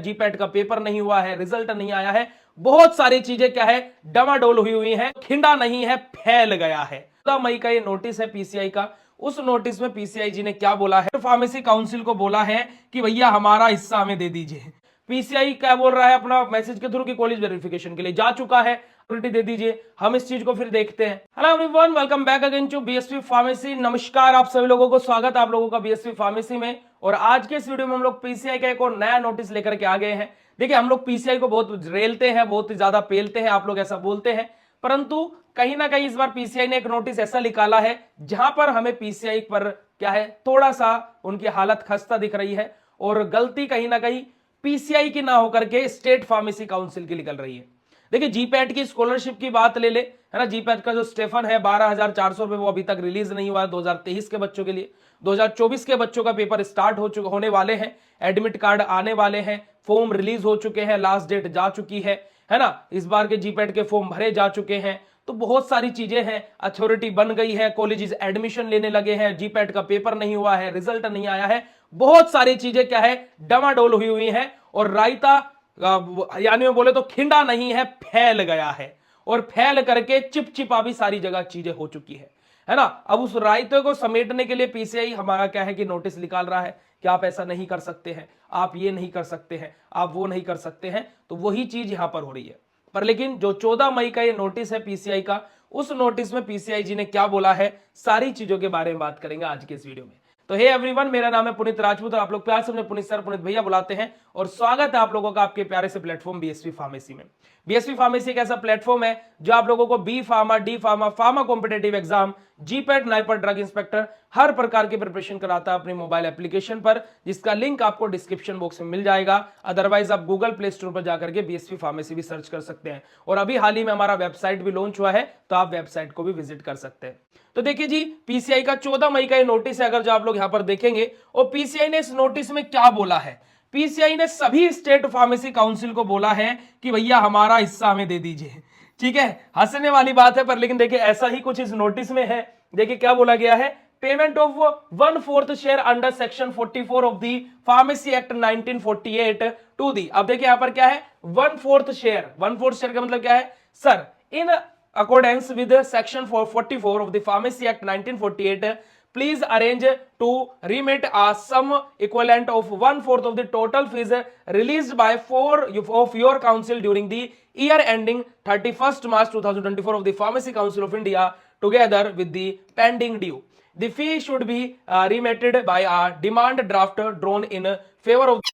GPAT का paper नहीं हुआ है, रिजल्ट नहीं आया है, बहुत सारी चीजें क्या है डमाडोल हुई है, खिंडा नहीं है, फैल गया है। 14 मई का ये नोटिस है पीसीआई का। उस नोटिस में पीसीआई जी ने क्या बोला है, फार्मेसी काउंसिल को बोला है कि भैया हमारा हिस्सा हमें दे दीजिए। पीसीआई क्या बोल रहा है अपना मैसेज के थ्रू कि कॉलेज वेरिफिकेशन के लिए जा चुका है, दे दीजिए। हम इस चीज को फिर देखते हैं। Hello everyone, welcome back again to BSV pharmacy. नमस्कार आप सभी लोगों को, स्वागत है आप लोगों का बीएसवी फार्मेसी में। और आज के इस वीडियो में हम लोग पीसीआई का एक और नया नोटिस लेकर के आ गए हैं। देखिए, हम लोग पीसीआई को बहुत रेलते हैं, बहुत ज्यादा पेलते हैं, आप लोग ऐसा बोलते हैं, परंतु कहीं ना कहीं इस बार पीसीआई ने एक नोटिस ऐसा निकाला है जहां पर हमें पीसीआई पर क्या है, थोड़ा सा उनकी हालत खस्ता दिख रही है और गलती कहीं ना कहीं पीसीआई की ना होकर के स्टेट फार्मेसी काउंसिल की निकल रही है। देखिए, जीपैट की स्कॉलरशिप की बात ले है ना, जीपैट का जो स्टेफन है 12,400 रुपए, वो अभी तक रिलीज नहीं हुआ है 2023 के बच्चों के लिए। 2024 के बच्चों का पेपर स्टार्ट होने वाले हैं, एडमिट कार्ड आने वाले हैं, फॉर्म रिलीज हो चुके हैं, लास्ट डेट जा चुकी है ना। इस बार के जीपैट के फॉर्म भरे जा चुके हैं, तो बहुत सारी चीजें हैं, अथॉरिटी बन गई है, कॉलेजेस एडमिशन लेने लगे हैं, जीपैट का पेपर नहीं हुआ है, रिजल्ट नहीं आया है, बहुत सारी चीजें क्या है डमाडोल हुई हैं। और रायता यानी में बोले तो खिंडा नहीं है, फैल गया है। और फैल करके चिपचिपा भी सारी जगह चीजें हो चुकी है ना। अब उस रायते को समेटने के लिए पीसीआई हमारा क्या है कि नोटिस निकाल रहा है कि आप ऐसा नहीं कर सकते हैं, आप ये नहीं कर सकते हैं, आप वो नहीं कर सकते हैं। तो वही चीज यहां पर हो रही है। पर लेकिन जो 14 मई का ये नोटिस है पीसीआई का, उस नोटिस में पीसीआई जी ने क्या बोला है, सारी चीजों के बारे में बात करेंगे आज के इस वीडियो में। तो हे एवरीवन, मेरा नाम है पुनीत राजपूत और आप लोग प्यार से मुझे पुनीत सर, पुनीत भैया बुलाते हैं। और स्वागत है आप लोगों का आपके प्यारे से प्लेटफॉर्म बीएसवी फार्मेसी में। बीएसवी फार्मेसी एक ऐसा प्लेटफॉर्म है जो आप लोगों को B pharma, D pharma, pharma competitive exam, GPAT, NIPER, drug inspector, हर प्रकार की प्रिपरेशन कराता है अपने मोबाइल एप्लीकेशन पर, जिसका लिंक आपको डिस्क्रिप्शन बॉक्स में मिल जाएगा। अदरवाइज आप गूगल प्ले स्टोर पर जाकर के बीएसवी फार्मेसी भी सर्च कर सकते हैं। और अभी हाल ही में हमारा वेबसाइट भी लॉन्च हुआ है, तो आप वेबसाइट को भी विजिट कर सकते हैं। तो देखिए जी, पीसीआई का 14 मई का ये नोटिस है, अगर जो आप लोग यहां पर देखेंगे, और पीसीआई ने इस नोटिस में क्या बोला है। पीसीआई ने सभी स्टेट फार्मेसी काउंसिल को बोला है कि भैया हमारा हिस्सा हमें दे दीजिए। ठीक है, हंसने वाली बात है, पर लेकिन देखिए ऐसा ही कुछ इस नोटिस में है। देखिए क्या बोला गया है, payment of 1/4 share under section 44 of the pharmacy act 1948 to the. अब देखिए यहां पर क्या है, 1/4 शेयर। 1/4 शेयर का मतलब क्या है sir, in accordance with section 44 of the Pharmacy Act 1948, please arrange to remit a sum equivalent of 1/4 of the total fees released by of your council during the year ending 31st March 2024 of the Pharmacy Council of India, together with the pending due. The fee should be remitted by a demand draft drawn in favor of.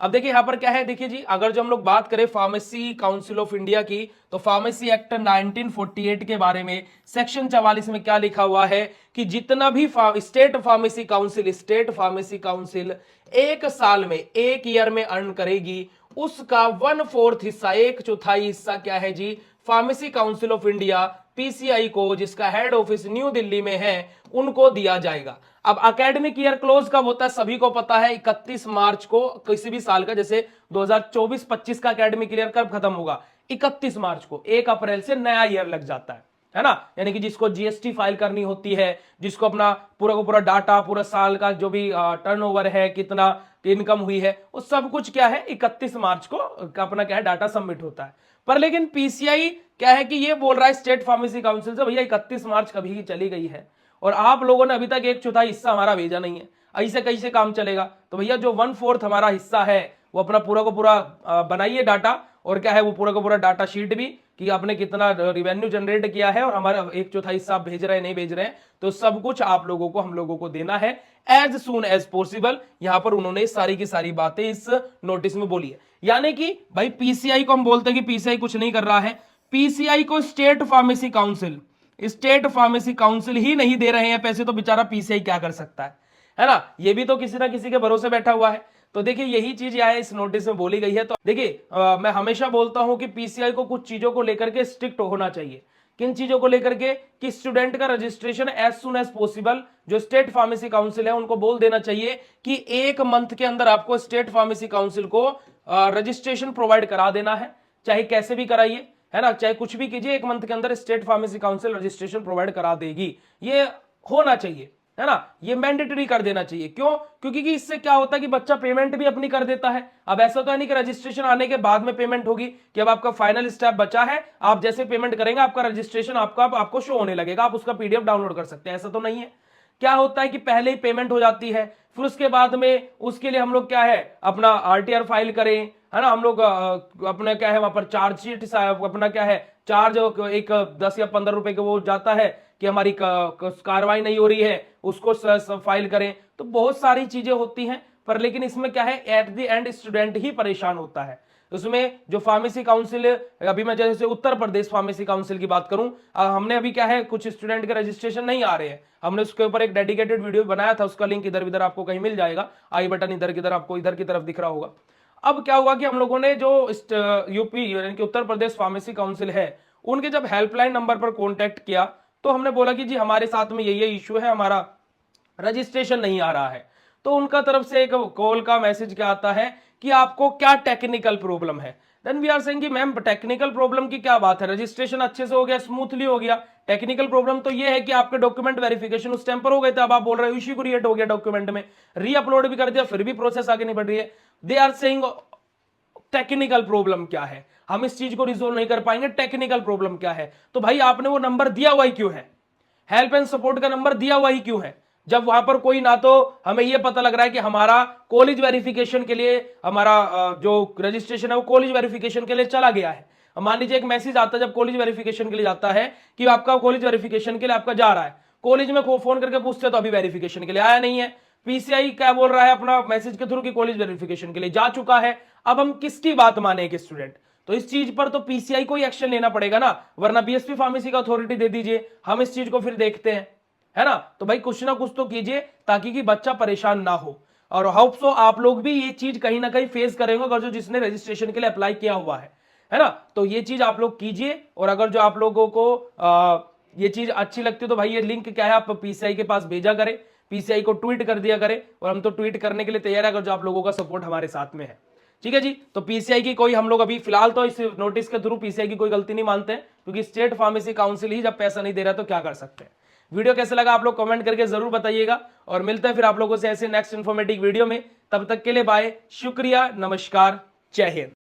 अब देखिए यहां पर क्या है, देखिए जी, अगर जो हम लोग बात करें फार्मेसी काउंसिल ऑफ इंडिया की, तो फार्मेसी एक्ट 1948 के बारे में सेक्शन 44 में क्या लिखा हुआ है कि जितना भी स्टेट फार्मेसी काउंसिल एक साल में, एक ईयर में अर्न करेगी, उसका 1/4 हिस्सा, 1/4 हिस्सा क्या है जी, pharmacy council of India PCI को, जिसका हेड ऑफिस न्यू दिल्ली में है, उनको दिया जाएगा। अब एकेडमिक ईयर क्लोज कब होता है सभी को पता है, 31 मार्च को किसी भी साल का, जैसे 2024-25 का एकेडमिक ईयर कब खत्म होगा, 31 मार्च को। 1 अप्रैल से नया ईयर लग जाता है ना। यानी कि जिसको जीएसटी फाइल करनी होती है, जिसको अपना पूरा का पूरा डाटा, पूरा साल का जो भी टर्नओवर है, कितना इनकम हुई है, वो सब कुछ क्या है 31 मार्च को अपना क्या है डाटा सबमिट होता है। पर लेकिन पीसीआई क्या है कि ये बोल रहा है स्टेट फार्मेसी काउंसिल से, भैया 31 मार्च कभी की चली गई है और आप लोगों ने अभी तक 1/4 हिस्सा हमारा भेजा नहीं है, ऐसे कैसे काम चलेगा। तो भैया जो 1/4 हमारा हिस्सा है, वो अपना पूरा को पूरा बनाइए डाटा, और क्या है वो पूरा का पूरा डाटा शीट भी, कि आपने कितना रिवेन्यू जनरेट किया है और हमारा 1/4 हिस्सा आप भेज रहे हैं नहीं भेज रहे हैं, तो सब कुछ आप लोगों को, हम लोगों को देना है एज सून एज पॉसिबल। यहां पर उन्होंने सारी की सारी बातें इस नोटिस में बोली है। यानी कि भाई पीसीआई को हम बोलते हैं कि पीसीआई कुछ नहीं कर रहा है, पीसीआई को स्टेट फार्मेसी काउंसिल ही नहीं दे रहे हैं पैसे, तो बेचारा पीसीआई क्या कर सकता है ना। ये भी तो किसी ना किसी के भरोसे बैठा हुआ है। तो देखिए यही चीज यहाँ इस नोटिस में बोली गई है। तो देखिए मैं हमेशा बोलता हूं कि पीसीआई को कुछ चीजों को लेकर के स्ट्रिक्ट होना चाहिए। किन चीजों को लेकर के, कि स्टूडेंट का registration as soon as possible, जो स्टेट फार्मेसी काउंसिल है उनको बोल देना चाहिए कि 1 मंथ के अंदर आपको स्टेट फार्मेसी काउंसिल को रजिस्ट्रेशन प्रोवाइड करा देना है, चाहे कैसे भी कराइए, है ना, चाहे कुछ भी कीजिए, 1 मंथ के अंदर state pharmacy council registration provide करा देगी, ये होना चाहिए। है ना, ये मैंडेटरी कर देना चाहिए। क्यों? क्योंकि कि इससे क्या होता है कि बच्चा पेमेंट भी अपनी कर देता है। अब ऐसा तो है नहीं कि रजिस्ट्रेशन आने के बाद में पेमेंट होगी, कि अब आपका फाइनल स्टेप बचा है, आप जैसे पेमेंट करेंगे आपका रजिस्ट्रेशन आपको शो होने लगेगा, आप उसका पीडीएफ डाउनलोड कर सकते हैं। ऐसा तो नहीं है। क्या होता है कि पहले ही पेमेंट हो जाती है, फिर उसके बाद में उसके लिए हम लोग क्या है अपना आरटीआर फाइल करें, है ना, हम लोग अपना क्या है वहां पर चार्जशीट अपना क्या है चार्ज एक 10 या 15 रुपए का वो जाता है कि हमारी कार्रवाई नहीं हो रही है, उसको फाइल करें। तो बहुत सारी चीजें होती हैं, पर लेकिन इसमें क्या है एट द एंड स्टूडेंट ही परेशान होता है। उसमें जो फार्मेसी काउंसिल, अभी मैं जैसे उत्तर प्रदेश फार्मेसी काउंसिल की बात करूं, हमने अभी क्या है कुछ स्टूडेंट के रजिस्ट्रेशन नहीं आ रहे हैं, हमने उसके ऊपर एक डेडिकेटेड वीडियो बनाया था, उसका लिंक इधर इधर आपको कहीं मिल जाएगा, आई बटन इधर किधर आपको इधर की तरफ दिख रहा होगा। अब क्या हुआ कि हम लोगों ने जो यूपी यानी कि उत्तर प्रदेश फार्मेसी काउंसिल है, उनके जब हेल्पलाइन नंबर पर कॉन्टेक्ट किया तो हमने बोला कि जी हमारे साथ में ये इश्यू है, हमारा रजिस्ट्रेशन नहीं आ रहा है। तो उनका तरफ से एक कॉल का मैसेज क्या आता है कि आपको क्या टेक्निकल प्रॉब्लम है। देन वी आर सेइंग कि मैम टेक्निकल प्रॉब्लम की क्या बात है, रजिस्ट्रेशन अच्छे से हो गया, स्मूथली हो गया, टेक्निकल प्रॉब्लम तो ये है कि आपके डॉक्यूमेंट वेरिफिकेशन उस टाइम पर हो गए थे, अब आप बोल रहे हो इश्यू क्रिएट हो गया डॉक्यूमेंट में, री अपलोड भी कर दिया, फिर भी प्रोसेस आगे नहीं बढ़ रही है। They are saying technical problem क्या है, हम इस चीज को रिजोल्व नहीं कर पाएंगे, टेक्निकल प्रॉब्लम क्या है। तो भाई आपने वो नंबर दिया हुआ ही क्यों है, हेल्प एंड सपोर्ट का नंबर दिया हुआ ही क्यों है, जब वहां पर कोई ना तो हमें यह पता लग रहा है कि हमारा कॉलेज वेरिफिकेशन के लिए हमारा जो रजिस्ट्रेशन है वो कॉलेज वेरिफिकेशन के लिए चला गया है। मान लीजिए एक मैसेज आता है जब कॉलेज वेरिफिकेशन के लिए जाता है कि आपका कॉलेज वेरिफिकेशन के लिए आपका जा रहा है, कॉलेज में फोन करके पूछते तो अभी वेरिफिकेशन के लिए आया नहीं है, पीसीआई क्या बोल रहा है अपना मैसेज के थ्रू कि कॉलेज वेरिफिकेशन के लिए जा चुका है। अब हम किसकी बात माने एक स्टूडेंट, तो इस चीज पर तो पीसीआई को ही एक्शन लेना पड़ेगा ना, वरना बीएसपी फार्मेसी का अथॉरिटी दे दीजिए, हम इस चीज को फिर देखते हैं, है ना। तो भाई कुछ ना कुछ तो कीजिए ताकि कि बच्चा परेशान ना हो। और होप सो आप लोग भी ये चीज कहीं ना कहीं फेस करेंगे, अगर जो जिसने रजिस्ट्रेशन के लिए अप्लाई किया हुआ है ना, तो ये चीज आप लोग कीजिए। और अगर जो आप लोगों को ये चीज अच्छी लगती है तो भाई ये लिंक क्या है आप पीसीआई के पास भेजा करें, पीसीआई को ट्वीट कर दिया करें, और हम तो ट्वीट करने के लिए तैयार है अगर जो आप लोगों का सपोर्ट हमारे साथ में है। ठीक है जी। तो पीसीआई की कोई हम लोग अभी फिलहाल तो इस नोटिस के थ्रू पीसीआई की कोई गलती नहीं मानते हैं, क्योंकि स्टेट फार्मेसी काउंसिल ही जब पैसा नहीं दे रहा तो क्या कर सकते हैं। वीडियो कैसे लगा आप लोग कमेंट करके जरूर बताइएगा, और मिलते हैं फिर आप लोगों से ऐसे नेक्स्ट इन्फॉर्मेटिव वीडियो में। तब तक के लिए बाय, शुक्रिया, नमस्कार, जय हिंद।